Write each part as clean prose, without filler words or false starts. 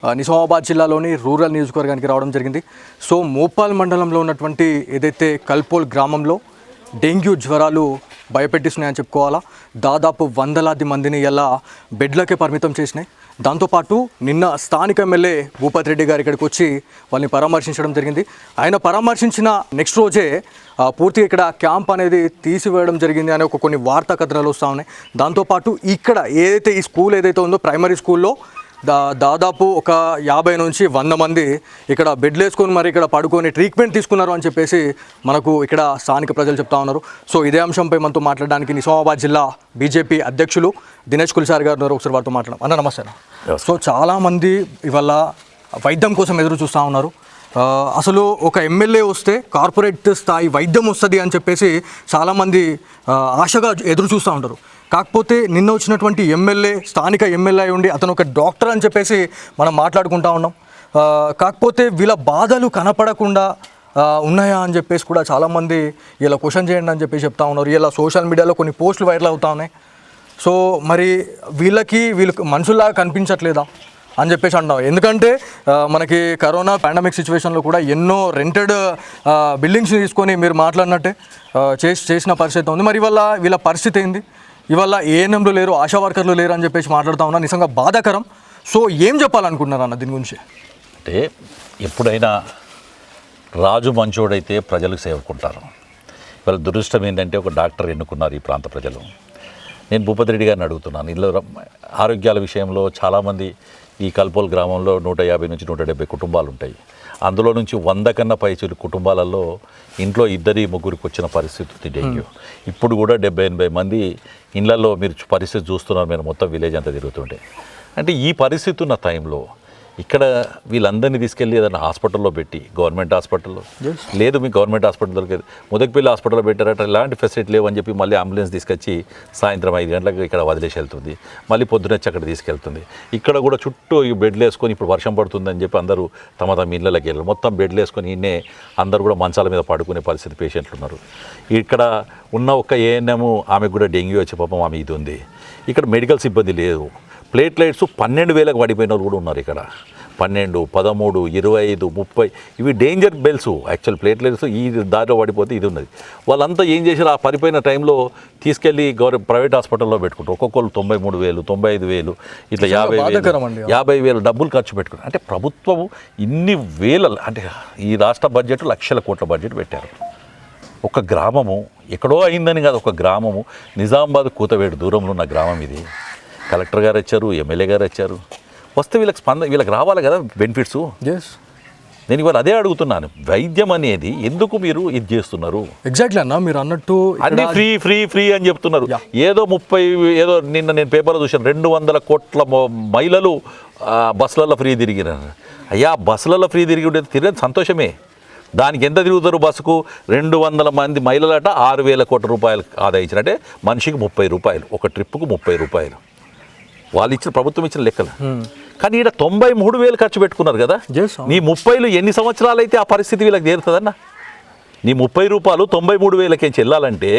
నిజామాబాద్ జిల్లాలోని రూరల్ నియోజకవర్గానికి రావడం జరిగింది. సో మోపాల్ మండలంలో ఉన్నటువంటి ఏదైతే కల్పోల్ గ్రామంలో డెంగ్యూ జ్వరాలు భయపెట్టిస్తున్నాయని చెప్పుకోవాలా. దాదాపు వందలాది మందిని ఇలా బెడ్లకే పరిమితం చేసినాయి. దాంతోపాటు నిన్న స్థానిక ఎమ్మెల్యే భూపతి రెడ్డి గారు ఇక్కడికి వచ్చి వాళ్ళని పరామర్శించడం జరిగింది. ఆయన పరామర్శించిన నెక్స్ట్ రోజే పూర్తిగా ఇక్కడ క్యాంప్ అనేది తీసివేయడం జరిగింది అనే కొన్ని వార్తా కథనాలు వస్తూ ఉన్నాయి. దాంతోపాటు ఇక్కడ ఏదైతే ఈ స్కూల్ ఏదైతే ఉందో ప్రైమరీ స్కూల్లో దాదాపు ఒక 50 నుంచి 100 మంది ఇక్కడ బెడ్లు వేసుకొని మరి ఇక్కడ పడుకొని ట్రీట్మెంట్ తీసుకున్నారు అని చెప్పేసి మనకు ఇక్కడ స్థానిక ప్రజలు చెప్తా ఉన్నారు. సో ఇదే అంశంపై మనతో మాట్లాడడానికి నిజామాబాద్ జిల్లా బీజేపీ అధ్యక్షులు దినేష్ కుల్సారి గారు ఉన్నారు. ఒకసారి వారితో మాట్లాడడం. అన్న నమస్తే. సో చాలామంది ఇవాళ వైద్యం కోసం ఎదురు చూస్తూ ఉన్నారు. అసలు ఒక ఎమ్మెల్యే వస్తే కార్పొరేట్ స్థాయి వైద్యం వస్తుంది అని చెప్పేసి చాలామంది ఆశగా ఎదురు చూస్తూ ఉంటారు. కాకపోతే నిన్న వచ్చినటువంటి ఎమ్మెల్యే స్థానిక ఎమ్మెల్యే ఉండి అతను ఒక డాక్టర్ అని చెప్పేసి మనం మాట్లాడుకుంటా ఉన్నాం. కాకపోతే వీళ్ళ బాధలు కనపడకుండా ఉన్నాయా అని చెప్పేసి కూడా చాలామంది ఇలా క్వశ్చన్ చేయండి అని చెప్పేసి చెప్తా ఉన్నారు. ఇలా సోషల్ మీడియాలో కొన్ని పోస్టులు వైరల్ అవుతా ఉన్నాయి. సో మరి వీళ్ళకి మనుషుల్లాగా కనిపించట్లేదా అని చెప్పేసి అంటాం. ఎందుకంటే మనకి కరోనా పాండమిక్ సిచ్యువేషన్లో కూడా ఎన్నో రెంటెడ్ బిల్డింగ్స్ని తీసుకొని మీరు మాట్లాడినట్టే చేసిన పరిస్థితి ఉంది. మరి వీళ్ళ పరిస్థితి ఏంది? ఇవాళ ఏఎన్ఎంలు లేరు, ఆశా వర్కర్లు లేరు అని చెప్పేసి మాట్లాడుతూ ఉన్నా. నిజంగా బాధాకరం. సో ఏం చెప్పాలనుకుంటున్నారు అన్న దీని గురించి? అంటే ఎప్పుడైనా రాజు మంచోడైతే ప్రజలకు సేవకుంటారు. ఇవాళ దురదృష్టం ఏంటంటే ఒక డాక్టర్ ఎన్నుకున్నారు ఈ ప్రాంత ప్రజలు. నేను భూపతి రెడ్డి గారిని అడుగుతున్నాను. ఇల్లు ఆరోగ్యాల విషయంలో చాలామంది ఈ కల్పోల్ గ్రామంలో 150 నుంచి 170 కుటుంబాలు ఉంటాయి. అందులో నుంచి 100 కన్నా పైచిలు కుటుంబాలలో ఇంట్లో 2-3 వచ్చిన పరిస్థితి డెంగ్యూ. ఇప్పుడు కూడా 70-80 మంది ఇళ్లలో మీరు పరిస్థితి చూస్తున్నారు. మీరు మొత్తం విలేజ్ అంతా తిరుగుతుంటే అంటే ఈ పరిస్థితి ఉన్న టైంలో ఇక్కడ వీళ్ళందరినీ తీసుకెళ్ళి ఏదైనా హాస్పిటల్లో పెట్టి గవర్నమెంట్ హాస్పిటల్లో లేదు మీ గవర్నమెంట్ హాస్పిటల్కి ముదక్పల్లి హాస్పిటల్లో పెట్టారట ఇలాంటి ఫెసిలిటీ లేవని చెప్పి మళ్ళీ అంబులెన్స్ తీసుకొచ్చి సాయంత్రం 5 గంటలకు ఇక్కడ వదిలేసి వెళ్తుంది. మళ్ళీ పొద్దునొచ్చి అక్కడ తీసుకెళ్తుంది. ఇక్కడ కూడా చుట్టూ ఈ బెడ్లు వేసుకొని ఇప్పుడు వర్షం పడుతుందని చెప్పి అందరూ తమ ఇళ్ళకి వెళ్ళారు. మొత్తం బెడ్లు వేసుకొని ఇన్నే అందరూ కూడా మంచాల మీద పడుకునే పరిస్థితి పేషెంట్లు ఉన్నారు. ఇక్కడ ఉన్న ఒక్క ఏఎన్ఎం ఆమెకు కూడా డెంగ్యూ వచ్చే పాపం ఆమె ఇది ఉంది. ఇక్కడ మెడికల్ సిబ్బంది లేదు. ప్లేట్లైట్స్ 12,000కు పడిపోయిన వాళ్ళు కూడా ఉన్నారు. ఇక్కడ 12, 13, 25, 30 ఇవి డేంజర్ బెల్స్. యాక్చువల్ ప్లేట్లైట్స్ ఈ దారిలో పడిపోతే ఇది ఉన్నది. వాళ్ళంతా ఏం చేశారు? ఆ పడిపోయిన టైంలో తీసుకెళ్ళి ప్రైవేట్ హాస్పిటల్లో పెట్టుకుంటారు. ఒక్కొక్కరు 93,000, 95,000 ఇట్లా 50,000 డబ్బులు ఖర్చు పెట్టుకుంటారు. అంటే ప్రభుత్వం ఇన్ని వేల అంటే ఈ రాష్ట్ర బడ్జెట్ లక్షల కోట్ల బడ్జెట్ పెట్టారు. ఒక గ్రామము ఎక్కడో అయిందని కాదు, ఒక గ్రామము నిజామాబాద్ కూతవేడు దూరంలో ఉన్న గ్రామం ఇది. కలెక్టర్ గారు వచ్చారు, ఎమ్మెల్యే గారు వచ్చారు. వస్తే వీళ్ళకి రావాలి కదా బెనిఫిట్స్. నేను ఇవాళ అదే అడుగుతున్నాను. వైద్యం అనేది ఎందుకు మీరు ఇది చేస్తున్నారు? ఎగ్జాక్ట్లీ అన్న మీరు అన్నట్టు అన్ని ఫ్రీ ఫ్రీ ఫ్రీ అని చెప్తున్నారు. ఏదో నిన్న నేను పేపర్లో చూశాను 200 కోట్ల మహిళలు బస్సులలో ఫ్రీ తిరిగినారు. అయ్యా బస్సులలో ఫ్రీ తిరిగి సంతోషమే. దానికి ఎంత తిరుగుతారు? బస్సుకు 200 మంది మహిళలట 6,000 కోట్ల రూపాయలు ఆదాయం ఇచ్చినట్టే మనిషికి 30 రూపాయలు, ఒక ట్రిప్పుకు 30 రూపాయలు వాళ్ళు ఇచ్చిన ప్రభుత్వం ఇచ్చిన లెక్కలు. కానీ ఇక్కడ 93,000 ఖర్చు పెట్టుకున్నారు కదా. నీ 30లు ఎన్ని సంవత్సరాలు అయితే ఆ పరిస్థితి వీళ్ళకి చేరుతుందన్న? నీ 30 రూపాయలు 93,000కి వెళ్ళాలంటే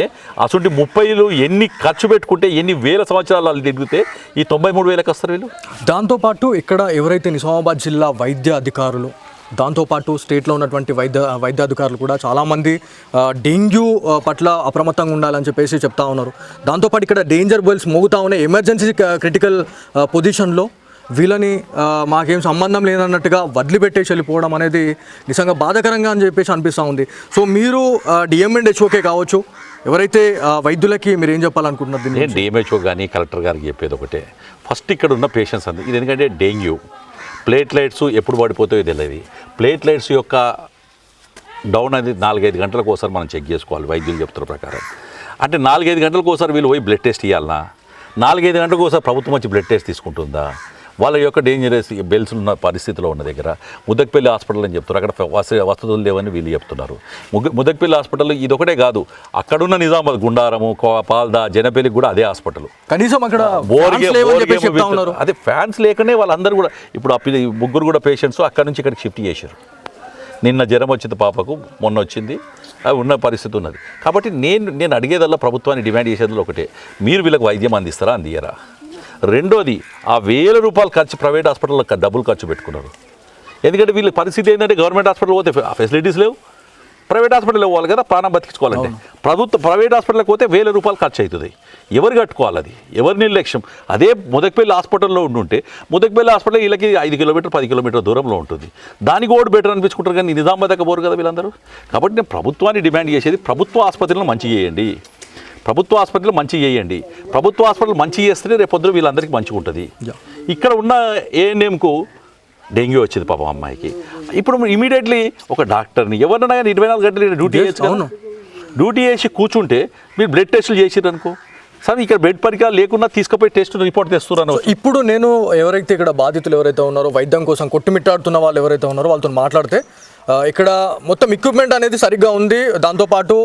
అసలు 30లు ఎన్ని ఖర్చు పెట్టుకుంటే ఎన్ని వేల సంవత్సరాలు వాళ్ళు తిరిగితే ఈ 93,000కి వస్తారు వీళ్ళు. దాంతోపాటు ఇక్కడ ఎవరైతే నిజామాబాద్ జిల్లా వైద్య అధికారులు దాంతోపాటు స్టేట్లో ఉన్నటువంటి వైద్యాధికారులు కూడా చాలామంది డెంగ్యూ పట్ల అప్రమత్తంగా ఉండాలని చెప్పేసి చెప్తా ఉన్నారు. దాంతోపాటు ఇక్కడ డేంజర్ బెల్స్ మోగుతూ ఉన్నాయి. ఎమర్జెన్సీ క్రిటికల్ పొజిషన్లో వీళ్ళని మాకేం సంబంధం లేదన్నట్టుగా వదిలిపెట్టేసి వెళ్ళిపోవడం అనేది నిజంగా బాధాకరంగా అని చెప్పేసి అనిపిస్తూ ఉంది. సో మీరు డిఎంఎండ్హెచ్ఓకే కావచ్చు, ఎవరైతే వైద్యులకి మీరు ఏం చెప్పాలనుకుంటున్నారు? నేను డిఎంహెచ్ఓ కానీ కలెక్టర్ గారికి చెప్పేది ఒకటే, ఫస్ట్ ఇక్కడ ఉన్న పేషెంట్స్ అంతా ఇది ఎందుకంటే డెంగ్యూ ప్లేట్లైట్స్ ఎప్పుడు పడిపోతాయో తెలియదు. ప్లేట్లైట్స్ యొక్క డౌన్ అనేది 4-5 గంటలకు ఒకసారి మనం చెక్ చేసుకోవాలి వైద్యులు చెప్తున్న ప్రకారం. అంటే 4-5 గంటలకు ఒకసారి వీళ్ళు పోయి బ్లడ్ టెస్ట్ ఇవ్వాలన్నా? 4-5 గంటలకు ఒకసారి ప్రభుత్వం వచ్చి బ్లడ్ టెస్ట్ తీసుకుంటుందా? వాళ్ళ యొక్క డేంజరస్ బెల్స్ ఉన్న పరిస్థితిలో ఉన్న దగ్గర ముదక్పల్లి హాస్పిటల్ అని చెప్తారు. అక్కడ వసతులు లేవని వీళ్ళు చెప్తున్నారు. ముదక్పల్లి హాస్పిటల్ ఇది ఒకటే కాదు, అక్కడున్న నిజామాబాద్ గుండారము, పాల్దా, జనపల్లికి కూడా అదే హాస్పిటల్. కనీసం అక్కడ అదే ఫ్యాన్స్ లేకనే వాళ్ళందరూ కూడా ఇప్పుడు 3 కూడా పేషెంట్స్ అక్కడ నుంచి ఇక్కడికి షిఫ్ట్ చేశారు. నిన్న జ్వరం వచ్చింది పాపకు, మొన్న వచ్చింది, అవి ఉన్న పరిస్థితి ఉన్నది. కాబట్టి నేను అడిగేదల్లా ప్రభుత్వాన్ని డిమాండ్ చేసేదల్లా ఒకటే, మీరు వీళ్ళకి వైద్యం అందిస్తారా అందియరా? రెండోది ఆ 1000 రూపాయలు ఖర్చు ప్రైవేట్ హాస్పిటల్లో డబ్బులు ఖర్చు పెట్టుకున్నారు. ఎందుకంటే వీళ్ళ పరిస్థితి ఏంటంటే గవర్నమెంట్ హాస్పిటల్ పోతే ఫెసిలిటీస్ లేవు, ప్రైవేట్ హాస్పిటల్ పోవాలి కదా ప్రాణం బతికించుకోవాలంటే. ప్రైవేట్ హాస్పిటల్కి పోతే 1000 రూపాయలు ఖర్చు అవుతుంది. ఎవరు కట్టుకోవాలి? అది ఎవరి నిర్లక్ష్యం? అదే ముదక్పల్లి హాస్పిటల్లో ఉండుంటే ముదక్పల్లి హాస్పిటల్ వీళ్ళకి 5 కిలోమీటర్ 10 కిలోమీటర్ దూరంలో ఉంటుంది. దానికి ఓటు బెటర్ అనిపించుకుంటారు, కానీ నిజామాబాద్ దాకా పోరు కదా వీళ్ళందరూ. కాబట్టి నేను ప్రభుత్వాన్ని డిమాండ్ చేసేది ప్రభుత్వ ఆసుపత్రులను మంచి చేయండి, ప్రభుత్వ హాస్పిటల్ మంచి చేయండి. ప్రభుత్వ హాస్పిటల్ మంచి చేస్తేనే రేపు పొద్దున వీళ్ళందరికీ మంచిగా ఉంటుంది. ఇక్కడ ఉన్న ఏఎన్ఎంకు డెంగ్యూ వచ్చింది పాపం అమ్మాయికి. ఇప్పుడు ఇమీడియట్లీ ఒక డాక్టర్ని ఎవరినైనా కానీ 24 గంటలు డ్యూటీ చేయొచ్చు కదా. డ్యూటీ చేసి కూర్చుంటే మీరు బ్లడ్ టెస్టులు చేసిర్రు అనుకో, సార్ ఇక్కడ బెడ్ పరికరాలు లేకుండా తీసుకుపోయి టెస్ట్ రిపోర్ట్ తెస్తున్నాను. ఇప్పుడు నేను ఎవరైతే ఇక్కడ బాధితులు ఎవరైతే ఉన్నారో వైద్యం కోసం కొట్టుమిట్టాడుతున్న వాళ్ళు ఎవరైతే ఉన్నారో వాళ్ళతో మాట్లాడితే ఇక్కడ మొత్తం ఎక్విప్మెంట్ అనేది సరిగ్గా ఉంది, దాంతోపాటు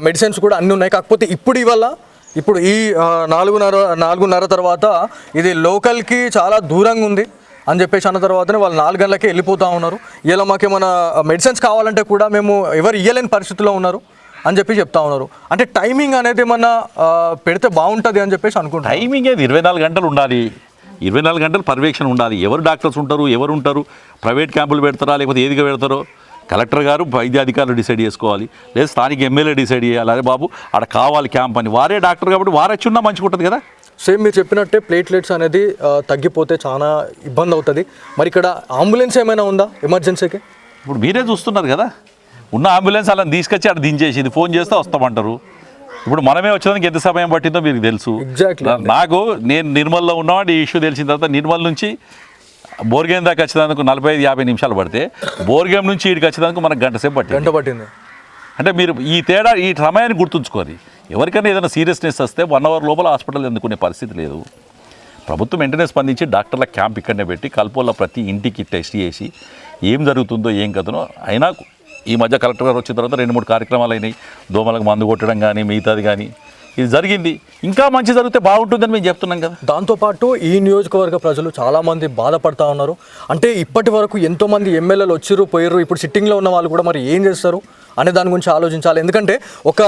మెడిసిన్స్ కూడా అన్నీ ఉన్నాయి. కాకపోతే ఇప్పుడు ఈ 4:30 తర్వాత ఇది లోకల్కి చాలా దూరంగా ఉంది అని చెప్పేసి అన్న తర్వాతనే వాళ్ళు 4 గంటలకే వెళ్ళిపోతూ ఉన్నారు. ఇలా మాకేమైనా మెడిసిన్స్ కావాలంటే కూడా మేము ఎవరు ఇవ్వలేని పరిస్థితిలో ఉన్నారు అని చెప్పి చెప్తా ఉన్నారు. అంటే టైమింగ్ అనేది ఏమన్నా పెడితే బాగుంటుంది అని చెప్పేసి అనుకుంటారు. టైమింగ్ ఏది 24 గంటలు ఉండాలి, 24 గంటలు పర్యవేక్షణ ఉండాలి. ఎవరు డాక్టర్స్ ఉంటారు, ఎవరు ఉంటారు, ప్రైవేట్ క్యాంపులు పెడతారా లేకపోతే ఏదిగా పెడతారో కలెక్టర్ గారు వైద్యాధికారులు డిసైడ్ చేసుకోవాలి, లేదా స్థానిక ఎమ్మెల్యే డిసైడ్ చేయాలి. అరే బాబు ఆడ కావాలి క్యాంప్ అని, వారే డాక్టర్ కాబట్టి వారే చిన్న మంచిగా ఉంటుంది కదా. సేమ్ మీరు చెప్పినట్టే ప్లేట్లెట్స్ అనేది తగ్గిపోతే చాలా ఇబ్బంది అవుతుంది. మరి ఇక్కడ అంబులెన్స్ ఏమైనా ఉందా ఎమర్జెన్సీకి? ఇప్పుడు మీరే చూస్తున్నారు కదా, ఉన్న అంబులెన్స్ అలా తీసుకొచ్చి అక్కడ దించేసింది, ఫోన్ చేస్తే వస్తామంటారు. ఇప్పుడు మనమే వచ్చేదానికి ఎంత సమయం పట్టిందో మీకు తెలుసు. ఎగ్జాక్ట్లీ. నాకు నేను నిర్మల్లో ఉన్నామంటే ఈ ఇష్యూ తెలిసిన తర్వాత నిర్మల్ నుంచి బోర్గేమ్ దాకా వచ్చేదానికి 45-50 నిమిషాలు పడితే బోర్గేమ్ నుంచి ఇక్కడికి వచ్చేదానికి మనకు గంట పట్టింది. అంటే మీరు ఈ సమయాన్ని గుర్తుంచుకోరు. ఎవరికైనా ఏదైనా సీరియస్నెస్ వస్తే 1 అవర్ లోపల హాస్పిటల్ ఎందుకునే పరిస్థితి లేదు. ప్రభుత్వం వెంటనే స్పందించి డాక్టర్ల క్యాంప్ ఇక్కడనే పెట్టి కల్పోల్లో ప్రతి ఇంటికి టెస్ట్ చేసి ఏం జరుగుతుందో ఏం కథనో. అయినా ఈ మధ్య కలెక్టర్ గారు వచ్చిన తర్వాత 2-3 కార్యక్రమాలు అయినాయి, దోమలకు మందు కొట్టడం కానీ మిగతాది కానీ ఇది జరిగింది. ఇంకా మంచి జరిగితే బాగుంటుందని మేము చెప్తున్నాం కదా. దాంతోపాటు ఈ నియోజకవర్గ ప్రజలు చాలామంది బాధపడతా ఉన్నారు. అంటే ఇప్పటి వరకు ఎంతోమంది ఎమ్మెల్యేలు వచ్చిర్రు పోయిర్రు, ఇప్పుడు సిట్టింగ్లో ఉన్న వాళ్ళు కూడా మరి ఏం చేస్తారు అనే దాని గురించి ఆలోచించాలి. ఎందుకంటే ఒక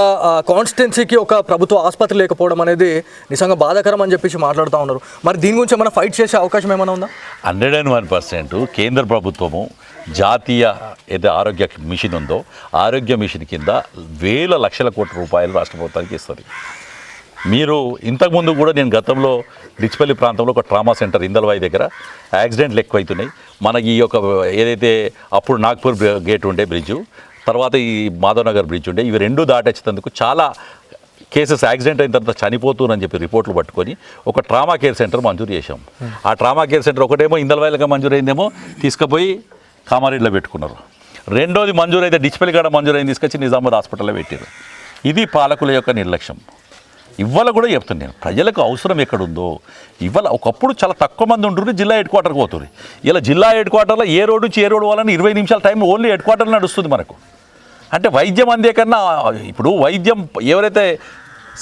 కాన్స్టిట్యున్సీకి ఒక ప్రభుత్వ ఆసుపత్రి లేకపోవడం అనేది నిజంగా బాధాకరం అని చెప్పేసి మాట్లాడుతూ ఉన్నారు. మరి దీని గురించి ఏమైనా ఫైట్ చేసే అవకాశం ఏమైనా ఉందా? 101% కేంద్ర ప్రభుత్వము జాతీయ ఏదో ఆరోగ్య మిషన్ ఉందో ఆరోగ్య మిషన్ కింద వేల లక్షల కోట్ల రూపాయలు రాష్ట్ర ప్రభుత్వానికి ఇస్తుంది. మీరు ఇంతకుముందు కూడా నేను గతంలో డిచ్పల్లి ప్రాంతంలో ఒక ట్రామా సెంటర్ ఇందల్వాయి దగ్గర యాక్సిడెంట్లు ఎక్కువైతున్నాయి. మనకి ఈ యొక్క ఏదైతే అప్పుడు నాగ్పూర్ గేట్ ఉండే బ్రిడ్జు, తర్వాత ఈ మాధవనగర్ బ్రిడ్జ్ ఉండే, ఇవి 2 దాటేసేందుకు చాలా కేసెస్ యాక్సిడెంట్ అయిన తర్వాత చనిపోతున్నారని చెప్పి రిపోర్ట్లు పట్టుకొని ఒక ట్రామా కేర్ సెంటర్ మంజూరు చేశాం. ఆ ట్రామా కేర్ సెంటర్ ఒకటేమో ఇందల్వాయిలుగా మంజూరు అయిందేమో తీసుకుపోయి కామారెడ్డిలో పెట్టుకున్నారు. రెండోది మంజూరు అయితే డిచ్పల్లి కాడ మంజూరు అయింది తీసుకొచ్చి నిజామాబాద్ హాస్పిటల్లో పెట్టారు. ఇది పాలకుల యొక్క నిర్లక్ష్యం. ఇవాళ కూడా చెప్తున్నాను నేను, ప్రజలకు అవసరం ఎక్కడుందో ఇవాళ ఒకప్పుడు చాలా తక్కువ మంది ఉంటున్నారు, జిల్లా హెడ్ క్వార్టర్కి పోతుంది. ఇలా జిల్లా హెడ్ క్వార్టర్లో ఏ రోడ్డు నుంచి ఏ రోడ్డు వాళ్ళని 20 నిమిషాల టైం ఓన్లీ హెడ్ క్వార్టర్లో నడుస్తుంది మనకు. అంటే వైద్యం అందే కన్నా ఇప్పుడు వైద్యం ఎవరైతే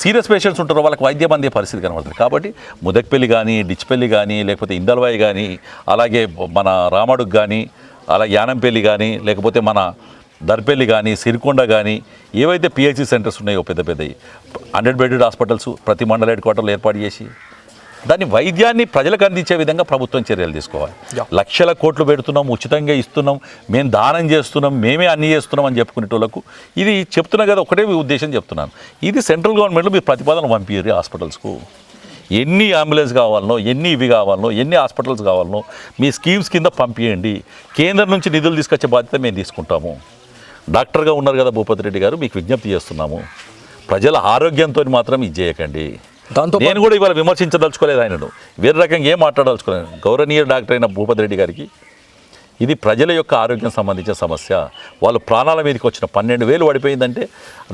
సీరియస్ పేషెంట్స్ ఉంటారో వాళ్ళకి వైద్యం అందే పరిస్థితి కనబడుతుంది. కాబట్టి ముదక్పల్లి కానీ డిచ్పల్లి కానీ లేకపోతే ఇందల్వాయి కానీ అలాగే మన రామడుగ్ కానీ అలాగే యానంపల్లి కానీ లేకపోతే మన దర్పల్లి కానీ సిరికొండ కానీ ఏవైతే పిహెచ్సి సెంటర్స్ ఉన్నాయో పెద్ద పెద్దవి 100 బెడెడ్ హాస్పిటల్స్ ప్రతి మండల హెడ్ క్వార్టర్లో ఏర్పాటు చేసి దాన్ని వైద్యాన్ని ప్రజలకు అందించే విధంగా ప్రభుత్వం చర్యలు తీసుకోవాలి. లక్షల కోట్లు పెడుతున్నాం, ఉచితంగా ఇస్తున్నాం, మేము దానం చేస్తున్నాం, మేమే అన్నీ చేస్తున్నాం అని చెప్పుకునేటోళ్ళకు ఇది చెప్తున్నా కదా, ఒకటే ఉద్దేశం చెప్తున్నాను. ఇది సెంట్రల్ గవర్నమెంట్లో మీరు ప్రతిపాదన పంపించారు హాస్పిటల్స్కు. ఎన్ని అంబులెన్స్ కావాలనో, ఎన్ని ఇవి కావాలనో, ఎన్ని హాస్పిటల్స్ కావాలనో మీ స్కీమ్స్ కింద పంపించండి. కేంద్రం నుంచి నిధులు తీసుకొచ్చే బాధ్యత మేము తీసుకుంటాము. డాక్టర్గా ఉన్నారు కదా భూపతి రెడ్డి గారు, మీకు విజ్ఞప్తి చేస్తున్నాము, ప్రజల ఆరోగ్యంతో మాత్రం ఇది చేయకండి. నేను కూడా ఇవాళ విమర్శించదలుచుకోలేదు ఆయనను, వేరే రకంగా ఏం మాట్లాడదలుచుకోలేదు. గౌరవనీయ డాక్టర్ అయిన భూపతి రెడ్డి గారికి ఇది ప్రజల యొక్క ఆరోగ్యం సంబంధించిన సమస్య. వాళ్ళు ప్రాణాల మీదకి వచ్చిన 12,000 పడిపోయిందంటే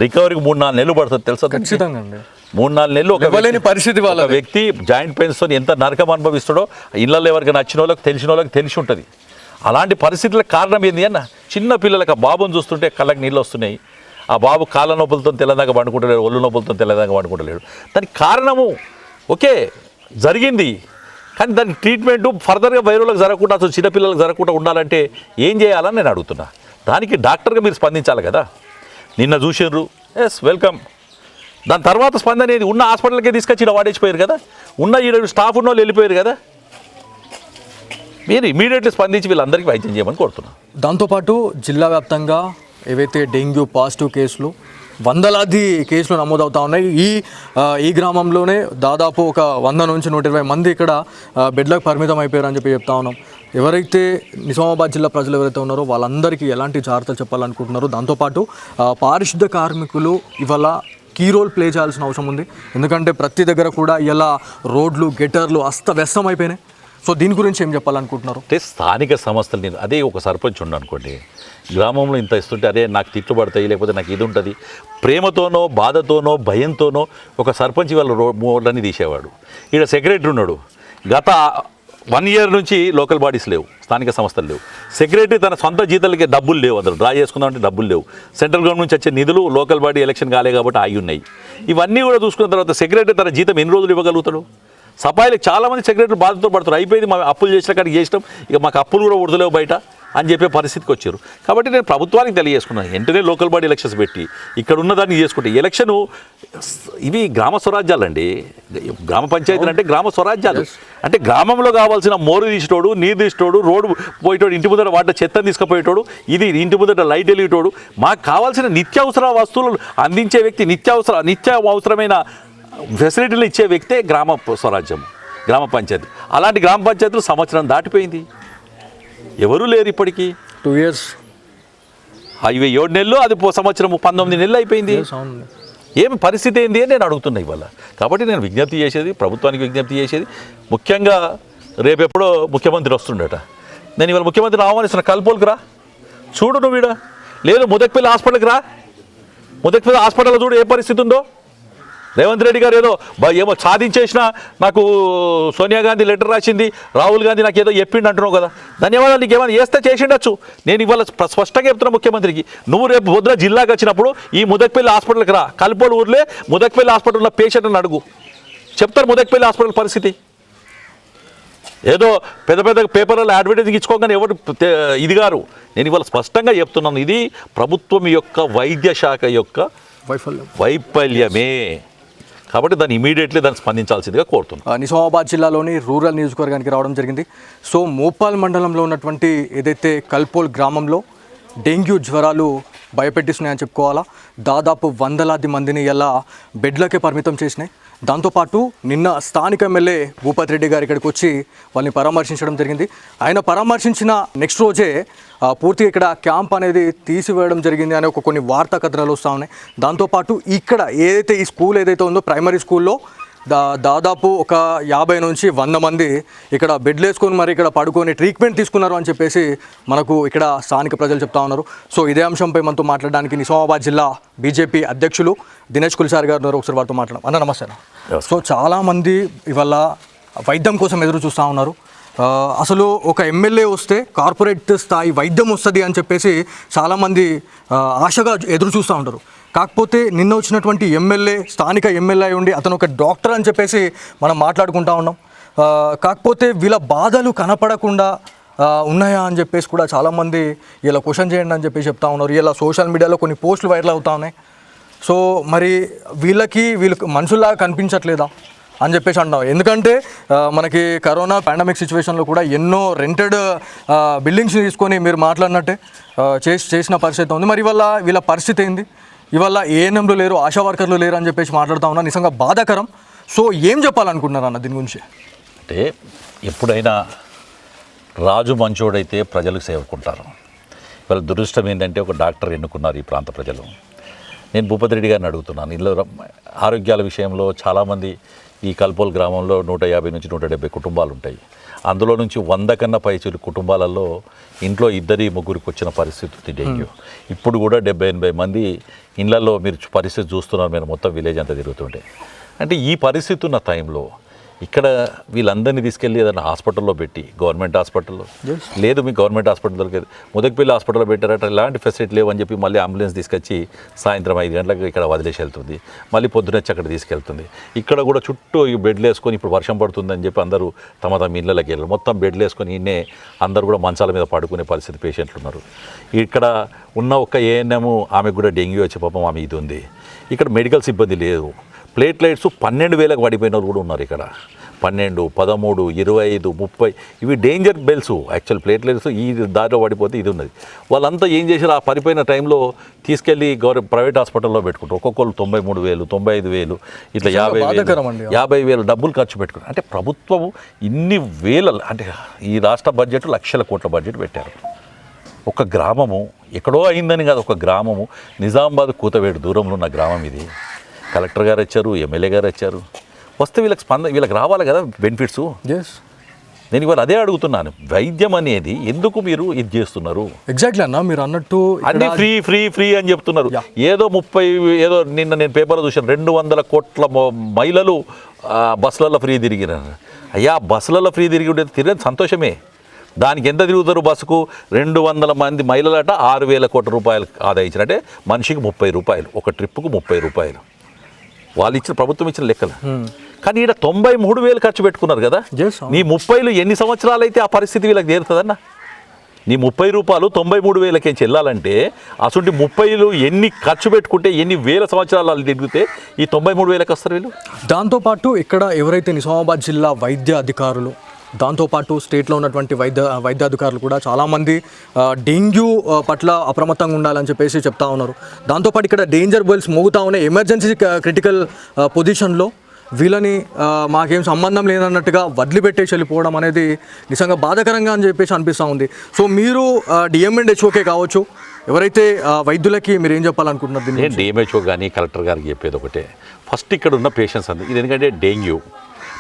రికవరీకి 3-4 నెలలు పడుతుంది తెలుసా? ఖచ్చితంగా 3-4 నెలలు ఒక పరిస్థితి వాళ్ళ వ్యక్తి జాయింట్ పెయిన్స్తో ఎంత నరకం అనుభవిస్తాడో ఇళ్ళల్లో ఎవరికి నచ్చిన వాళ్ళకి తెలిసిన వాళ్ళకి తెలిసి ఉంటుంది. అలాంటి పరిస్థితులకు కారణం ఏంది అన్న, చిన్న పిల్లలకు ఆ బాబుని చూస్తుంటే కళ్ళకి నీళ్ళు వస్తున్నాయి. ఆ బాబు కాళ్ళ నొప్పులతో తెల్లదాకా పండుకుంటలేడు, ఒళ్ళు నొప్పులతో తెల్లదాకా పండుకుంటలేడు. దానికి కారణము ఓకే జరిగింది, కానీ దానికి ట్రీట్మెంటు ఫర్దర్గా వైరల్కి జరగకుండా అసలు చిన్నపిల్లలకు జరగకుండా ఉండాలంటే ఏం చేయాలని నేను అడుగుతున్నా. దానికి డాక్టర్గా మీరు స్పందించాలి కదా. నిన్న చూసిర్రు, ఎస్ వెల్కమ్. దాని తర్వాత స్పందన ఏది? ఉన్న హాస్పిటల్కే తీసుకొచ్చి ఇలా వాడేసిపోయారు కదా, ఉన్న ఈ స్టాఫ్ ఉన్న వాళ్ళు వెళ్ళిపోయారు కదా. మీరు ఇమీడియట్లీ స్పందించి వీళ్ళందరికీ వైద్యం చేయమని కోరుతున్నాను. దాంతోపాటు జిల్లా వ్యాప్తంగా ఏవైతే డెంగ్యూ పాజిటివ్ కేసులు వందలాది కేసులు నమోదవుతా ఉన్నాయి. ఈ గ్రామంలోనే దాదాపు ఒక 100 నుంచి 120 మంది ఇక్కడ బెడ్లకు పరిమితం అయిపోయారని చెప్తా ఉన్నాం. ఎవరైతే నిజామాబాద్ జిల్లా ప్రజలు ఎవరైతే ఉన్నారో వాళ్ళందరికీ ఎలాంటి జాగ్రత్తలు చెప్పాలనుకుంటున్నారో, దాంతోపాటు పారిశుద్ధ కార్మికులు ఇవాళ కీ రోల్ ప్లే చేయాల్సిన అవసరం ఉంది. ఎందుకంటే ప్రతి దగ్గర కూడా ఇలా రోడ్లు గెటర్లు అస్తవ్యస్తం అయిపోయినాయి. సో దీని గురించి ఏం చెప్పాలనుకుంటున్నారు? అంటే స్థానిక సంస్థలు, నేను అదే ఒక సర్పంచ్ ఉండు అనుకోండి, గ్రామంలో ఇంత ఇస్తుంటే అరే నాకు తిట్లు పడతాయి, లేకపోతే నాకు ఇది ఉంటుంది, ప్రేమతోనో బాధతోనో భయంతోనో ఒక సర్పంచ్ వాళ్ళ రోడ్లన్నీ తీసేవాడు. ఇక్కడ సెక్రటరీ ఉన్నాడు, గత 1 year నుంచి లోకల్ బాడీస్ లేవు, స్థానిక సంస్థలు లేవు. సెక్రటరీ తన సొంత జీతాలకి డబ్బులు లేవు, అందులో డ్రా చేసుకుందామంటే డబ్బులు లేవు. సెంట్రల్ గవర్నమెంట్ నుంచి వచ్చే నిధులు లోకల్ బాడీ ఎలక్షన్ కాలే కాబట్టి ఆగి ఉన్నాయి. ఇవన్నీ కూడా చూసుకున్న తర్వాత సెక్రటరీ తన జీతం ఎన్ని రోజులు ఇవ్వగలుగుతాడు? సఫాయిలకు చాలామంది సెక్రటరీలు బాధతో పడుతారు. అయిపోయింది, మా అప్పులు చేసిన కాడికి చేసినాం, ఇక మాకు అప్పులు కూడా ఉడతలేవు బయట అని చెప్పే పరిస్థితికి వచ్చారు. కాబట్టి నేను ప్రభుత్వానికి తెలియజేసుకున్నాను, వెంటనే లోకల్ బాడీ ఎలక్షన్స్ పెట్టి ఇక్కడ ఉన్నదాన్ని చేసుకుంటే ఎలక్షను. ఇవి గ్రామ స్వరాజ్యాలండి, గ్రామ పంచాయతీలు అంటే గ్రామ స్వరాజ్యాలు. అంటే గ్రామంలో కావాల్సిన మోరు తీసేటోడు, నీరు తీసేటోడు, రోడ్డు పోయేటోడు, ఇంటి ముందర వాటి చెత్తను తీసుకుపోయేటోడు, ఇది ఇంటి ముందర లైట్ వెలిగేటోడు, మాకు కావాల్సిన నిత్యావసర వస్తువులు అందించే వ్యక్తి, నిత్య అవసరమైన ఫెసిలిటీలు ఇచ్చే వ్యక్తే గ్రామ స్వరాజ్యం, గ్రామ పంచాయతీ. అలాంటి గ్రామ పంచాయతీలు సంవత్సరం దాటిపోయింది, ఎవరూ లేరు ఇప్పటికీ. 2 years, ఇవి 7 నెలలు, అది సంవత్సరం 19 నెలలు అయిపోయింది. ఏమి పరిస్థితి ఏంది అని నేను అడుగుతున్నా ఇవాళ. కాబట్టి నేను విజ్ఞప్తి చేసేది, ప్రభుత్వానికి విజ్ఞప్తి చేసేది, ముఖ్యంగా రేపెప్పుడో ముఖ్యమంత్రి వస్తుండట, నేను ఇవాళ ముఖ్యమంత్రిని ఆహ్వానిస్తున్నా, కల్పోల్కి రా, చూడు నువ్వు ఈడ, లేదు ముదక్పల్లి హాస్పిటల్కి రా, ముదక్పల్లి హాస్పిటల్లో చూడు ఏ పరిస్థితి ఉందో. రేవంత్ రెడ్డి గారు ఏమో సాధించేసినా, నాకు సోనియా గాంధీ లెటర్ రాసింది, రాహుల్ గాంధీ నాకు ఏదో చెప్పిండు అంటున్నావు కదా, ధన్యవాదాలు, నీకు ఏమైనా చేస్తే చేసిండొచ్చు. నేను ఇవాళ స్పష్టంగా చెప్తున్నా ముఖ్యమంత్రికి, నువ్వు రేపు పొద్దున జిల్లాకి వచ్చినప్పుడు ఈ ముదక్పల్లి హాస్పిటల్కి రా, కల్పోలు ఊర్లే ముదక్పల్లి హాస్పిటల్లో పేషెంట్ని అడుగు, చెప్తారు ముదక్పల్లి హాస్పిటల్ పరిస్థితి. ఏదో పెద్ద పెద్ద పేపర్లలో అడ్వర్టైజింగ్ ఇచ్చుకోగానే ఎవరు ఇది గారు. నేను ఇవాళ స్పష్టంగా చెప్తున్నాను, ఇది ప్రభుత్వం యొక్క వైద్య శాఖ యొక్క వైఫల్యమే. కాబట్టి దాన్ని ఇమీడియట్లీ దాన్ని స్పందించాల్సిందిగా కోరుతున్నాను. నిజామాబాద్ జిల్లాలోని రూరల్ నియోజకవర్గానికి రావడం జరిగింది. సో మోపాల్ మండలంలో ఉన్నటువంటి ఏదైతే కల్పోల్ గ్రామంలో డెంగ్యూ జ్వరాలు భయపెట్టిస్తున్నాయని చెప్పుకోవాలా. దాదాపు వందలాది మందిని ఇలా బెడ్లకే పరిమితం చేసినాయి. దాంతోపాటు నిన్న స్థానిక ఎమ్మెల్యే భూపతి రెడ్డి గారు ఇక్కడికి వచ్చి వాళ్ళని పరామర్శించడం జరిగింది. ఆయన పరామర్శించిన నెక్స్ట్ రోజే పూర్తిగా ఇక్కడ క్యాంప్ అనేది తీసివేయడం జరిగింది అనే కొన్ని వార్తా కథనాలు వస్తూ ఉన్నాయి. దాంతోపాటు ఇక్కడ ఏదైతే ఈ స్కూల్ ఏదైతే ఉందో ప్రైమరీ స్కూల్లో దాదాపు ఒక 50 నుంచి 100 మంది ఇక్కడ బెడ్లు వేసుకొని మరి ఇక్కడ పడుకొని ట్రీట్మెంట్ తీసుకున్నారు అని చెప్పేసి మనకు ఇక్కడ స్థానిక ప్రజలు చెప్తా ఉన్నారు. సో ఇదే అంశంపై మనతో మాట్లాడడానికి నిజామాబాద్ జిల్లా బీజేపీ అధ్యక్షులు దినేష్ కుల్సారి గారు ఉన్నారు. ఒకసారి వారితో మాట్లాడడం. అన్న నమస్తే అన్న. సో చాలామంది ఇవాళ వైద్యం కోసం ఎదురు చూస్తూ ఉన్నారు. అసలు ఒక ఎమ్మెల్యే వస్తే కార్పొరేట్ స్థాయి వైద్యం వస్తుంది అని చెప్పేసి చాలామంది ఆశగా ఎదురు చూస్తూ ఉంటారు. కాకపోతే నిన్న వచ్చినటువంటి ఎమ్మెల్యే స్థానిక ఎమ్మెల్యే ఉండి అతను ఒక డాక్టర్ అని చెప్పేసి మనం మాట్లాడుకుంటా ఉన్నాం. కాకపోతే వీళ్ళ బాధలు కనపడకుండా ఉన్నాయా అని చెప్పేసి కూడా చాలామంది ఇలా క్వశ్చన్ చేయండి అని చెప్పేసి చెప్తా ఉన్నారు. ఇలా సోషల్ మీడియాలో కొన్ని పోస్టులు వైరల్ అవుతా ఉన్నాయి. సో మరి వీళ్ళకి మనుషుల్లాగా కనిపించట్లేదా అని చెప్పేసి అంటాం. ఎందుకంటే మనకి కరోనా పాండమిక్ సిచ్యువేషన్లో కూడా ఎన్నో రెంటెడ్ బిల్డింగ్స్ తీసుకొని మీరు మాట్లాడినట్టే చేసిన పరిస్థితి ఉంది. మరి వీళ్ళ పరిస్థితి ఏంది? ఇవాళ ఏఎన్ఎంలు లేరు, ఆశా వర్కర్లు లేరు అని చెప్పేసి మాట్లాడుతూ ఉన్నా. నిజంగా బాధాకరం. సో ఏం చెప్పాలనుకుంటున్నారు అన్న దీని గురించి? అంటే ఎప్పుడైనా రాజు మంచోడైతే ప్రజలకు సేవకుంటారు. ఇవాళ దురదృష్టం ఏంటంటే ఒక డాక్టర్ ఎన్నుకున్నారు ఈ ప్రాంత ప్రజలు. నేను భూపతి రెడ్డి గారిని అడుగుతున్నాను, ఇల్లు ఆరోగ్యాల విషయంలో చాలామంది ఈ కల్పోల్ గ్రామంలో 150 నుంచి 170 కుటుంబాలు ఉంటాయి. అందులో నుంచి 100 కన్నా పైచిలు కుటుంబాలలో ఇంట్లో 2-3 వచ్చిన పరిస్థితి డెంగ్యూ. ఇప్పుడు కూడా 70-80 మంది ఇళ్లలో మీరు పరిస్థితి చూస్తున్నారు. మీరు మొత్తం విలేజ్ అంతా తిరుగుతుంటే. అంటే ఈ పరిస్థితి ఉన్న టైంలో ఇక్కడ వీళ్ళందరినీ తీసుకెళ్ళి ఏదైనా హాస్పిటల్లో పెట్టి గవర్నమెంట్ హాస్పిటల్లో లేదు మీ గవర్నమెంట్ హాస్పిటల్కి ముదక్పల్లి హాస్పిటల్లో పెట్టారట ఇలాంటి ఫెసిలిటీ లేవు అని చెప్పి మళ్ళీ అంబులెన్స్ తీసుకొచ్చి సాయంత్రం 5 గంటలకు ఇక్కడ వదిలేసి వెళ్తుంది, మళ్ళీ పొద్దునొచ్చి అక్కడ తీసుకెళ్తుంది. ఇక్కడ కూడా చుట్టూ ఈ బెడ్లు వేసుకొని ఇప్పుడు వర్షం పడుతుందని చెప్పి అందరూ తమ ఇళ్ళకి వెళ్ళారు, మొత్తం బెడ్లు వేసుకొని ఇన్నే అందరూ కూడా మంచాల మీద పడుకునే పరిస్థితి పేషెంట్లు ఉన్నారు. ఇక్కడ ఉన్న ఒక్క ఏఎన్ఎం ఆమెకు కూడా డెంగ్యూ వచ్చే పాపం ఆమె ఇది ఉంది. ఇక్కడ మెడికల్ సిబ్బంది లేదు. ప్లేట్లైట్స్ 12,000కు పడిపోయిన వాళ్ళు కూడా ఉన్నారు ఇక్కడ. 12, 13, 25, 30 ఇవి డేంజర్ బెల్స్. యాక్చువల్ ప్లేట్లెట్స్ ఈ దారిలో పడిపోతే ఇది ఉన్నది. వాళ్ళంతా ఏం చేశారు, ఆ పడిపోయిన టైంలో తీసుకెళ్ళి ప్రైవేట్ హాస్పిటల్లో పెట్టుకుంటారు. ఒక్కొక్కరు 93,000, 95,000 ఇట్లా 50,000 డబ్బులు ఖర్చు పెట్టుకుంటారు. అంటే ప్రభుత్వం ఇన్ని వేల అంటే ఈ రాష్ట్ర బడ్జెట్ లక్షల కోట్ల బడ్జెట్ పెట్టారు. ఒక గ్రామము ఎక్కడో అయిందని కాదు, ఒక గ్రామము నిజామాబాద్ కూతవేడు దూరంలో ఉన్న గ్రామం ఇది. కలెక్టర్ గారు వచ్చారు, ఎమ్మెల్యే గారు వచ్చారు, వస్తే వీళ్ళకి రావాలి కదా బెనిఫిట్స్. నేను ఇవాళ అదే అడుగుతున్నాను, వైద్యం అనేది ఎందుకు మీరు ఇది చేస్తున్నారు? ఎగ్జాక్ట్లీ అన్న, మీరు అన్నట్టు అన్ని ఫ్రీ ఫ్రీ ఫ్రీ అని చెప్తున్నారు. ఏదో నిన్న నేను పేపర్లో చూశాను 200 కోట్ల మహిళలు బస్సులలో ఫ్రీ తిరిగినారు. అయ్యా బస్సులలో ఫ్రీ తిరిగి సంతోషమే. దానికి ఎంత తిరుగుతారు బస్సుకు? 200 మంది మహిళలట 6,000 కోట్ల రూపాయలు ఆదాయం ఇచ్చినట్టే మనిషికి 30 రూపాయలు, ఒక ట్రిప్పుకు 30 రూపాయలు వాళ్ళు ఇచ్చిన ప్రభుత్వం ఇచ్చిన లెక్కలు. కానీ ఇక్కడ 93,000 ఖర్చు పెట్టుకున్నారు కదా. నీ 30లు ఎన్ని సంవత్సరాలు అయితే ఆ పరిస్థితి వీళ్ళకి చేరుతుందన్న? నీ 30 రూపాయలు 93,000కి చెల్లాలంటే అసలు 30లు ఎన్ని ఖర్చు పెట్టుకుంటే ఎన్ని వేల సంవత్సరాలు వాళ్ళు తిరిగితే ఈ 93,000కి వస్తారు వీళ్ళు. దాంతోపాటు ఇక్కడ ఎవరైతే నిజామాబాద్ జిల్లా వైద్య అధికారులు, దాంతోపాటు స్టేట్లో ఉన్నటువంటి వైద్యాధికారులు కూడా చాలామంది డెంగ్యూ పట్ల అప్రమత్తంగా ఉండాలని చెప్పేసి చెప్తా ఉన్నారు. దాంతోపాటు ఇక్కడ డేంజర్ బెల్స్ మోగుతా ఉన్నాయి. ఎమర్జెన్సీ క్రిటికల్ పొజిషన్లో వీళ్ళని మాకేం సంబంధం లేదన్నట్టుగా వదిలిపెట్టేసి వెళ్ళిపోవడం అనేది నిజంగా బాధాకరంగా అని చెప్పేసి అనిపిస్తూ ఉంది. సో మీరు డిఎంఎండ్హెచ్ఓకే కావచ్చు, ఎవరైతే వైద్యులకి మీరు ఏం చెప్పాలనుకుంటున్నారు? నేను డిఎంహెచ్ఓ కానీ కలెక్టర్ గారికి చెప్పేది ఒకటే, ఫస్ట్ ఇక్కడ ఉన్న పేషెంట్స్ అంతా ఇది ఎందుకంటే డెంగ్యూ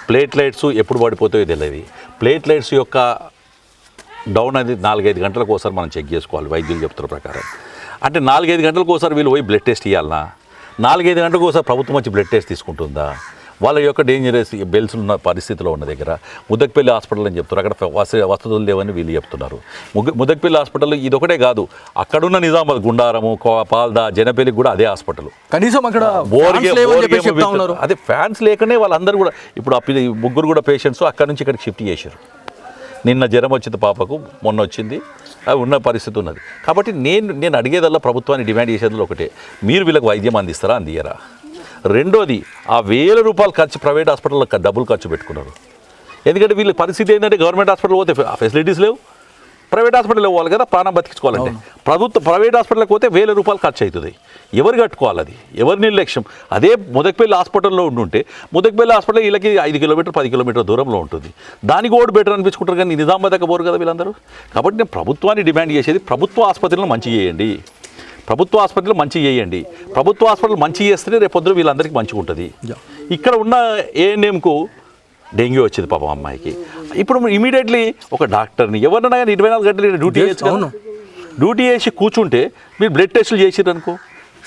ప్లేట్లైట్స్ ఎప్పుడు పడిపోతాయో తెలియదు. ప్లేట్లైట్స్ యొక్క డౌన్ అనేది 4-5 గంటలకు ఒకసారి మనం చెక్ చేసుకోవాలి వైద్యులు చెప్తున్న ప్రకారం. అంటే 4-5 గంటలకు ఒకసారి వీళ్ళు పోయి బ్లడ్ టెస్ట్ ఇవ్వాలన్నా? 4-5 గంటలకు ఒకసారి ప్రభుత్వం వచ్చి బ్లడ్ టెస్ట్ తీసుకుంటుందా? వాళ్ళ యొక్క డేంజరస్ బెల్స్ ఉన్న పరిస్థితిలో ఉన్న దగ్గర ముదక్పల్లి హాస్పిటల్ అని చెప్తారు, అక్కడ వసతులు లేవని వీళ్ళు చెప్తున్నారు. ముదక్పల్లి హాస్పిటల్ ఇదొకటే కాదు, అక్కడున్న నిజామాబాద్ గుండారము, పాల్దా, జనపల్లికి కూడా అదే హాస్పిటల్. కనీసం అక్కడ అదే ఫ్యాన్స్ లేకనే వాళ్ళందరూ కూడా ఇప్పుడు 3 కూడా పేషెంట్స్ అక్కడ నుంచి ఇక్కడికి షిఫ్ట్ చేశారు. నిన్న జ్వరం వచ్చింది పాపకు, మొన్న వచ్చింది, అవి ఉన్న పరిస్థితి ఉన్నది. కాబట్టి నేను అడిగేదల్లా ప్రభుత్వాన్ని డిమాండ్ చేసేది ఒకటే, మీరు వీళ్ళకి వైద్యం అందిస్తారా, అందియరా? రెండోది, ఆ 1,000 రూపాయలు ఖర్చు ప్రైవేట్ హాస్పిటల్లో డబ్బులు ఖర్చు పెట్టుకున్నారు. ఎందుకంటే వీళ్ళ పరిస్థితి ఏంటంటే గవర్నమెంట్ హాస్పిటల్ పోతే ఫెసిలిటీస్ లేవు, ప్రైవేట్ హాస్పిటల్ పోవాలి కదా ప్రాణం బతికించుకోవాలంటే. ప్రైవేట్ హాస్పిటల్కి పోతే 1,000 రూపాయలు ఖర్చు అవుతుంది. ఎవరు కట్టుకోవాలి? అది ఎవరి నిర్లక్ష్యం? అదే ముదక్పల్లి హాస్పిటల్లో ఉండుంటే, ముదక్పల్లి హాస్పిటల్ వీళ్ళకి 5 కిలోమీటర్ 10 కిలోమీటర్ దూరంలో ఉంటుంది, దానికి ఓటు బెటర్ అనిపించుకుంటారు. కానీ నిజామాబాద్ దగ్గర పోరు కదా వీళ్ళందరూ. కాబట్టి నేను ప్రభుత్వాన్ని డిమాండ్ చేసేది, ప్రభుత్వ ఆసుపత్రులను మంచి చేయండి, ప్రభుత్వ హాస్పిటల్ మంచి చేయండి. ప్రభుత్వ హాస్పిటల్ మంచి చేస్తేనే రేపు పొద్దున వీళ్ళందరికీ మంచిగా ఉంటుంది. ఇక్కడ ఉన్న ఏఎన్ఎంకు డెంగ్యూ వచ్చింది పాపం అమ్మాయికి. ఇప్పుడు ఇమీడియట్లీ ఒక డాక్టర్ని ఎవరినైనా కానీ 24 గంటలు డ్యూటీ చేయొచ్చు. డ్యూటీ చేసి కూర్చుంటే మీరు బ్లడ్ టెస్టులు చేసిర్రు అనుకో,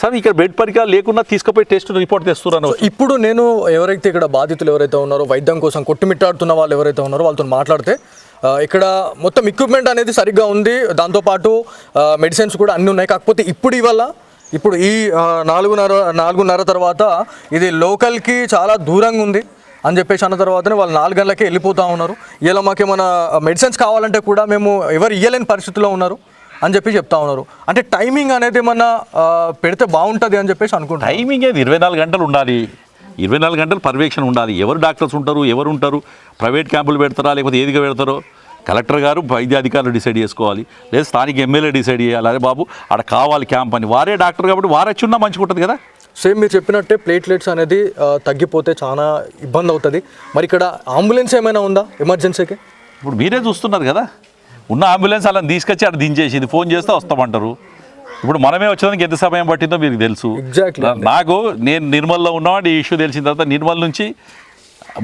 సరే ఇక్కడ బెడ్ పరికరాలు లేకుండా తీసుకుపోయి టెస్ట్ రిపోర్ట్ తెస్తున్నాను. ఇప్పుడు నేను ఎవరైతే ఇక్కడ బాధితులు ఎవరైతే ఉన్నారో, వైద్యం కోసం కొట్టుమిట్టాడుతున్న వాళ్ళు ఎవరైతే ఉన్నారో వాళ్ళతో మాట్లాడితే ఇక్కడ మొత్తం ఎక్విప్మెంట్ అనేది సరిగ్గా ఉంది, దాంతోపాటు మెడిసిన్స్ కూడా అన్నీ ఉన్నాయి. కాకపోతే ఇప్పుడు ఈ 4:30 తర్వాత ఇది లోకల్కి చాలా దూరంగా ఉంది అని చెప్పేసి అన్న తర్వాతనే వాళ్ళు 4 గంటలకే వెళ్ళిపోతూ ఉన్నారు. ఇలా మాకేమైనా మెడిసిన్స్ కావాలంటే కూడా మేము ఎవరు ఇవ్వలేని పరిస్థితిలో ఉన్నారు అని చెప్పి చెప్తా ఉన్నారు. అంటే టైమింగ్ అనేది ఏమన్నా పెడితే బాగుంటుంది అని చెప్పేసి అనుకుంటారు. టైమింగ్ అది 24 గంటలు ఉండాలి, 24 గంటలు పర్యవేక్షణ ఉండాలి. ఎవరు డాక్టర్స్ ఉంటారు, ఎవరు ఉంటారు, ప్రైవేట్ క్యాంపులు పెడతారా లేకపోతే ఏదిగా పెడతారో కలెక్టర్ గారు వైద్యాధికారులు డిసైడ్ చేసుకోవాలి, లేదా స్థానిక ఎమ్మెల్యే డిసైడ్ చేయాలి. అదే బాబు అక్కడ కావాలి క్యాంప్ అని, వారే డాక్టర్ కాబట్టి వారు వచ్చి ఉన్నా మంచిగా ఉంటుంది కదా. సేమ్ మీరు చెప్పినట్టే ప్లేట్లెట్స్ అనేది తగ్గిపోతే చాలా ఇబ్బంది అవుతుంది. మరి ఇక్కడ అంబులెన్స్ ఏమైనా ఉందా ఎమర్జెన్సీకి? ఇప్పుడు మీరే చూస్తున్నారు కదా, ఉన్న అంబులెన్స్ అలా తీసుకొచ్చి అక్కడ దించేసింది, ఫోన్ చేస్తే వస్తామంటారు. ఇప్పుడు మనమే వచ్చేదానికి ఎంత సమయం పట్టిందో మీకు తెలుసు. నాకు నేను నిర్మల్లో ఉన్నామంటే ఈ ఇష్యూ తెలిసిన తర్వాత నిర్మల్ నుంచి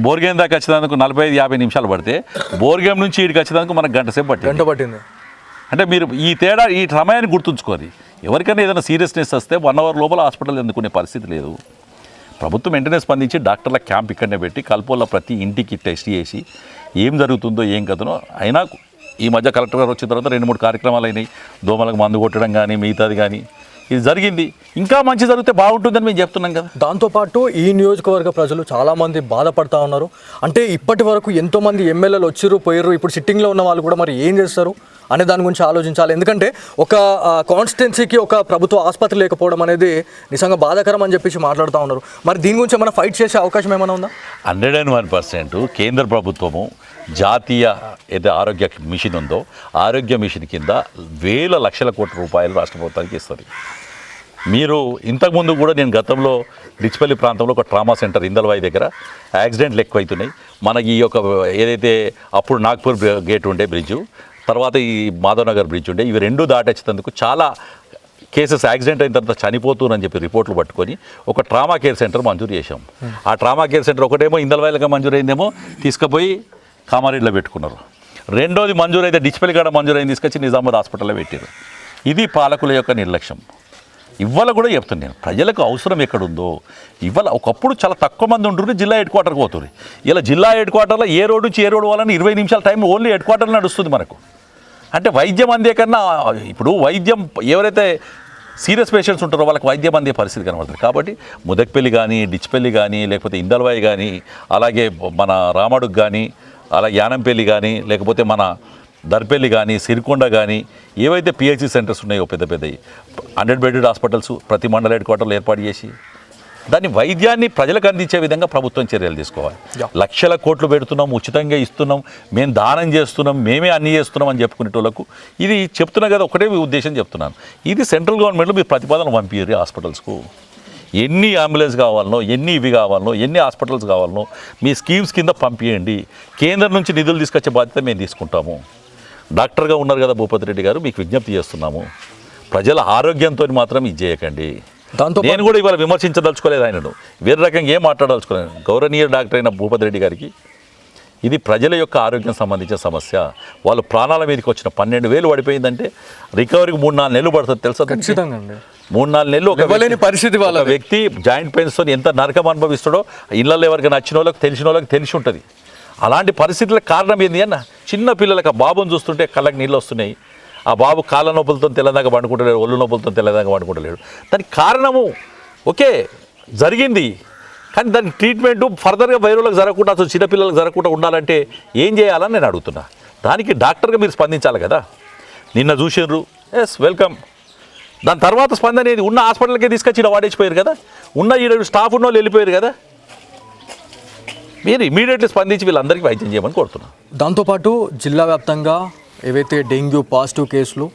బోర్గేమ్ దాకా వచ్చేదానికి 45-50 నిమిషాలు పడితే బోర్గేమ్ నుంచి ఈడికి వచ్చేదానికి మనకు గంట సేపు పట్టింది. అంటే మీరు ఈ సమయాన్ని గుర్తుంచుకోవాలి. ఎవరికైనా ఏదైనా సీరియస్నెస్ వస్తే 1 అవర్ లోపల హాస్పిటల్ ఎందుకునే పరిస్థితి లేదు. ప్రభుత్వం వెంటనే స్పందించి డాక్టర్ల క్యాంప్ ఇక్కడనే పెట్టి కల్పోల ప్రతి ఇంటికి టెస్ట్ చేసి ఏం జరుగుతుందో ఏం కథనో. అయినా ఈ మధ్య కలెక్టర్ గారు వచ్చిన తర్వాత 2-3 కార్యక్రమాలు అయినాయి. దోమలకు మందు కొట్టడం కానీ మిగతాది కానీ ఇది జరిగింది. ఇంకా మంచి జరిగితే బాగుంటుందని మేము చెప్తున్నాం కదా. దాంతోపాటు ఈ నియోజకవర్గ ప్రజలు చాలామంది బాధపడతా ఉన్నారు. అంటే ఇప్పటి వరకు ఎంతోమంది ఎమ్మెల్యేలు వచ్చిర్రు పోయిర్రు, ఇప్పుడు సిట్టింగ్లో ఉన్న వాళ్ళు కూడా మరి ఏం చేస్తారు అనే దాని గురించి ఆలోచించాలి. ఎందుకంటే ఒక కాన్స్టిట్యున్సీకి ఒక ప్రభుత్వ ఆసుపత్రి లేకపోవడం అనేది నిజంగా బాధాకరం అని చెప్పేసి మాట్లాడుతూ ఉన్నారు. మరి దీని గురించి ఏమైనా ఫైట్ చేసే అవకాశం ఏమైనా ఉందా? 101% కేంద్ర ప్రభుత్వము జాతీయ ఏదైతే ఆరోగ్య మిషన్ ఉందో ఆరోగ్య మిషన్ కింద వేల లక్షల కోట్ల రూపాయలు రాష్ట్ర ప్రభుత్వానికి ఇస్తుంది. మీరు ఇంతకుముందు కూడా నేను గతంలో డిచ్పల్లి ప్రాంతంలో ఒక ట్రామా సెంటర్ ఇందల్వాయి దగ్గర యాక్సిడెంట్లు ఎక్కువైతున్నాయి. మనకి ఈ యొక్క ఏదైతే అప్పుడు నాగ్పూర్ గేట్ ఉండే బ్రిడ్జు, తర్వాత ఈ మాధవనగర్ బ్రిడ్జ్ ఉండే, ఇవి రెండు దాటేసేందుకు చాలా కేసెస్ యాక్సిడెంట్ అయిన తర్వాత చనిపోతున్నారని చెప్పి రిపోర్ట్లు పట్టుకొని ఒక ట్రామా కేర్ సెంటర్ మంజూరు చేశాం. ఆ ట్రామా కేర్ సెంటర్ ఒకటేమో ఇందల్వాయిలుగా మంజూరు అయిందేమో తీసుకుపోయి కామారెడ్డిలో పెట్టుకున్నారు. రెండోది మంజూరు అయితే డిచ్పల్లి కాడ మంజూరు అయింది తీసుకొచ్చి నిజామాబాద్ హాస్పిటల్లో పెట్టారు. ఇది పాలకుల యొక్క నిర్లక్ష్యం. ఇవాళ కూడా చెప్తున్నాను, ప్రజలకు అవసరం ఎక్కడుందో ఇవాళ ఒకప్పుడు చాలా తక్కువ మంది ఉంటుండే జిల్లా హెడ్ క్వార్టర్కి పోతుంది. ఇలా జిల్లా హెడ్ క్వార్టర్లో ఏ రోడ్డు నుంచి ఏ రోడ్డు వాళ్ళని 20 నిమిషాల టైం ఓన్లీ హెడ్ క్వార్టర్లో నడుస్తుంది మనకు. అంటే వైద్యం అందే కన్నా ఇప్పుడు వైద్యం ఎవరైతే సీరియస్ పేషెంట్స్ ఉంటారో వాళ్ళకి వైద్యం అందే పరిస్థితి కనబడుతుంది. కాబట్టి ముదక్పల్లి కానీ డిచ్పల్లి కానీ లేకపోతే ఇందల్వాయి కానీ అలాగే మన రామడుగ్ కానీ అలాగే యానంపల్లి కానీ లేకపోతే మన దర్పల్లి కానీ సిరికొండ కానీ ఏవైతే పిహెచ్సి సెంటర్స్ ఉన్నాయో పెద్ద పెద్దవి 100 బెడెడ్ హాస్పిటల్స్ ప్రతి మండల హెడ్ క్వార్టర్లో ఏర్పాటు చేసి దాన్ని వైద్యాన్ని ప్రజలకు అందించే విధంగా ప్రభుత్వం చర్యలు తీసుకోవాలి. లక్షల కోట్లు పెడుతున్నాం, ఉచితంగా ఇస్తున్నాం, మేము దానం చేస్తున్నాం, మేమే అన్నీ చేస్తున్నాం అని చెప్పుకునేటోళ్ళకు ఇది చెప్తున్నా కదా, ఒకటే ఉద్దేశం చెప్తున్నాను. ఇది సెంట్రల్ గవర్నమెంట్లో మీరు ప్రతిపాదన పంపియ్యారు హాస్పిటల్స్కు. ఎన్ని అంబులెన్స్ కావాలనో, ఎన్ని ఇవి కావాలనో, ఎన్ని హాస్పిటల్స్ కావాలనో మీ స్కీమ్స్ కింద పంపించండి. కేంద్రం నుంచి నిధులు తీసుకొచ్చే బాధ్యత మేము తీసుకుంటాము. డాక్టర్గా ఉన్నారు కదా భూపతి రెడ్డి గారు, మీకు విజ్ఞప్తి చేస్తున్నాము, ప్రజల ఆరోగ్యంతో మాత్రం ఇది చేయకండి. నేను కూడా ఇవాళ విమర్శించదలుచుకోలేదు ఆయనను, వేరే రకంగా ఏం మాట్లాడదలుచుకోలేదు. గౌరవనీయ డాక్టర్ అయిన భూపతి రెడ్డి గారికి ఇది ప్రజల యొక్క ఆరోగ్యం సంబంధించిన సమస్య. వాళ్ళు ప్రాణాల మీదకి వచ్చిన 12,000 పడిపోయిందంటే రికవరీకి 3-4 నెలలు పడుతుంది తెలుసా? ఖచ్చితంగా 3-4 నెలలు ఒక పరిస్థితి. వాళ్ళ వ్యక్తి జాయింట్ పెయిన్స్తో ఎంత నరకం అనుభవిస్తాడో ఇళ్లలో ఎవరికి నచ్చిన వాళ్ళకి తెలిసిన వాళ్ళకి తెలిసి ఉంటుంది. అలాంటి పరిస్థితులకు కారణం ఏంది అన్న, చిన్న పిల్లలకు ఆ బాబుని చూస్తుంటే కళ్ళకి నీళ్ళు వస్తున్నాయి. ఆ బాబు కాళ్ళ నొప్పులతో తెల్లదాకా పండుకుంటలేడు, ఒళ్ళు నొప్పులతో తెల్లదాకా పండుకుంటలేడు. దానికి కారణము ఓకే జరిగింది, కానీ దానికి ట్రీట్మెంటు ఫర్దర్గా వైరల్కి జరగకుండా అసలు చిన్నపిల్లలకు జరగకుండా ఉండాలంటే ఏం చేయాలని నేను అడుగుతున్నా. దానికి డాక్టర్గా మీరు స్పందించాలి కదా. నిన్న చూసినారు, ఎస్ వెల్కమ్. దాని తర్వాత స్పందన ఏది? ఉన్న హాస్పిటల్కే తీసుకొచ్చి ఇలా వాడేసిపోయారు కదా, ఉన్న ఈ స్టాఫ్ ఉన్న వాళ్ళు వెళ్ళిపోయారు కదా. మీరు ఇమీడియట్లీ స్పందించి వీళ్ళందరికీ వైద్యం చేయమని కోరుతున్నాను. దాంతోపాటు జిల్లా వ్యాప్తంగా ఏవైతే డెంగ్యూ పాజిటివ్ కేసులు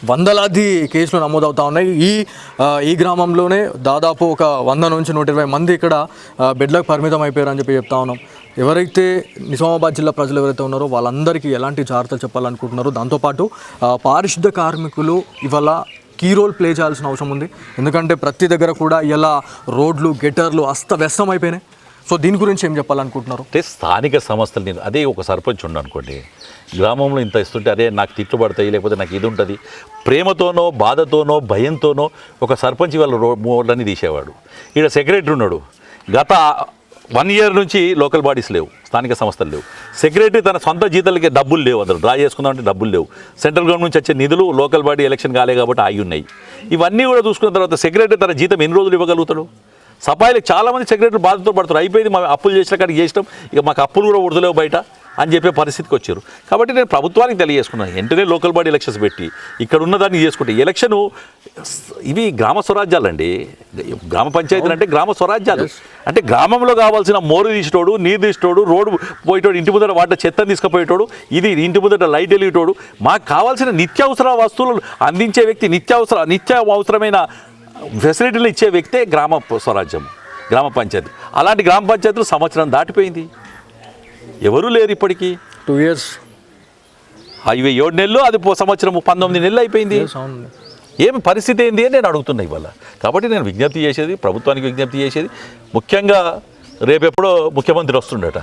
వందలాది కేసులు నమోదవుతూ ఉన్నాయి. ఈ గ్రామంలోనే దాదాపు ఒక 100 నుంచి 120 మంది ఇక్కడ బెడ్లకు పరిమితం అయిపోయారని చెప్పి చెప్తా ఉన్నాం. ఎవరైతే నిజామాబాద్ జిల్లా ప్రజలు ఎవరైతే ఉన్నారో వాళ్ళందరికీ ఎలాంటి జాగ్రత్తలు చెప్పాలనుకుంటున్నారు. దాంతోపాటు పారిశుద్ధ కార్మికులు ఇవాళ కీ రోల్ ప్లే చేయాల్సిన అవసరం ఉంది. ఎందుకంటే ప్రతి దగ్గర కూడా ఇలా రోడ్లు గెటర్లు అస్తవ్యస్తం అయిపోయినాయి. సో దీని గురించి ఏం చెప్పాలనుకుంటున్నారు? అంటే స్థానిక సంస్థలు, నేను అదే ఒక సర్పంచ్ ఉండు అనుకోండి, గ్రామంలో ఇంత ఇస్తుంటే అదే నాకు తిట్లు పడతాయి లేకపోతే నాకు ఇది ఉంటుంది, ప్రేమతోనో బాధతోనో భయంతోనో ఒక సర్పంచ్ వాళ్ళ రోడ్లన్నీ తీసేవాడు. ఇక్కడ సెక్రటరీ ఉన్నాడు, గత 1 year నుంచి లోకల్ బాడీస్ లేవు, స్థానిక సంస్థలు లేవు. సెక్రటరీ తన సొంత జీతాలకి డబ్బులు లేవు, అందరూ డ్రా చేసుకుందామంటే డబ్బులు లేవు. సెంట్రల్ గవర్నమెంట్ నుంచి వచ్చే నిధులు లోకల్ బాడీ ఎలక్షన్ కాలే కాబట్టి ఆగి ఉన్నాయి. ఇవన్నీ కూడా చూసుకున్న తర్వాత సెక్రటరీ తన జీతం ఎన్ని రోజులు ఇవ్వగలుగుతాడు? సఫాయిలకు చాలామంది సెక్రటరీలు బాధతో పడుతారు. అయిపోయింది, మా అప్పులు చేసిన కాడికి చేసినాం, ఇక మాకు అప్పులు కూడా ఉడతలేవు బయట అని చెప్పే పరిస్థితికి వచ్చారు. కాబట్టి నేను ప్రభుత్వానికి తెలియజేసుకున్నాను, వెంటనే లోకల్ బాడీ ఎలక్షన్స్ పెట్టి ఇక్కడ ఉన్నదాన్ని చేసుకుంటే ఎలక్షను ఇవి గ్రామ స్వరాజ్యాలండి. గ్రామ పంచాయతీలు అంటే గ్రామ స్వరాజ్యాలు. అంటే గ్రామంలో కావాల్సిన మోరు తీసేటోడు, నీరు తీసేటోడు, రోడ్డు పోయేటోడు, ఇంటి ముందర వాటి చెత్తను తీసుకుపోయేటోడు, ఇది ఇంటి ముందర లైట్ వెలిగేటోడు, మాకు కావాల్సిన నిత్యావసర వస్తువులు అందించే వ్యక్తి, నిత్య అవసరమైన ఫెసిలిటీలు ఇచ్చే వ్యక్తే గ్రామ స్వరాజ్యం, గ్రామ పంచాయతీ. అలాంటి గ్రామ పంచాయతీలు సంవత్సరం దాటిపోయింది, ఎవరూ లేరు ఇప్పటికీ. 2 years, 7 నెలలు, అది సంవత్సరం 19 నెలలు అయిపోయింది. ఏమి పరిస్థితి ఏంది అని నేను అడుగుతున్నా ఇవాళ. కాబట్టి నేను విజ్ఞప్తి చేసేది, ప్రభుత్వానికి విజ్ఞప్తి చేసేది, ముఖ్యంగా రేపెప్పుడో ముఖ్యమంత్రి వస్తుండట,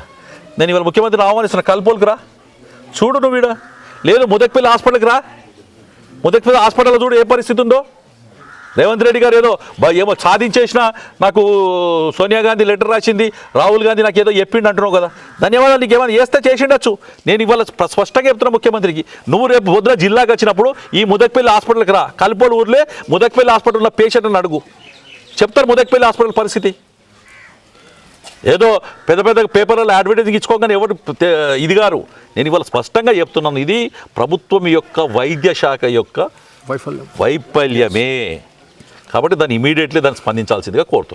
నేను ఇవాళ ముఖ్యమంత్రిని ఆహ్వానిస్తున్న, కల్పోల్కి రా, చూడు నువ్వు వీడ, లేదు ముదక్పల్లి హాస్పిటల్కి రా, ముదక్పల్లి హాస్పిటల్లో చూడు ఏ పరిస్థితి ఉందో. రేవంత్ రెడ్డి గారు ఏదో ఏమో సాధించేసిన నాకు సోనియా గాంధీ లెటర్ రాసింది, రాహుల్ గాంధీ నాకు ఏదో చెప్పిండు అంటున్నావు కదా, ధన్యవాదాలు. నీకు ఏమైనా చేస్తే చేసిండొచ్చు. నేను ఇవాళ స్పష్టంగా చెప్తున్నా ముఖ్యమంత్రికి, నువ్వు రేపు పొద్దున జిల్లాకి వచ్చినప్పుడు ఈ ముదక్పల్లి హాస్పిటల్కి రా. కల్పోలు ఊర్లే ముదక్పల్లి హాస్పిటల్ ఉన్న పేషెంట్ని అడుగు, చెప్తారు ముదక్పల్లి హాస్పిటల్ పరిస్థితి. ఏదో పెద్ద పెద్ద పేపర్లలో అడ్వర్టైజింగ్ ఇచ్చుకోగానే ఎవరు ఇది గారు. నేను ఇవాళ స్పష్టంగా చెప్తున్నాను, ఇది ప్రభుత్వం యొక్క వైద్య శాఖ యొక్క వైఫల్యమే. కాబట్టి దాన్ని ఇమీడియట్లీ దాన్ని స్పందించాల్సిందిగా కోరుతున్నాను.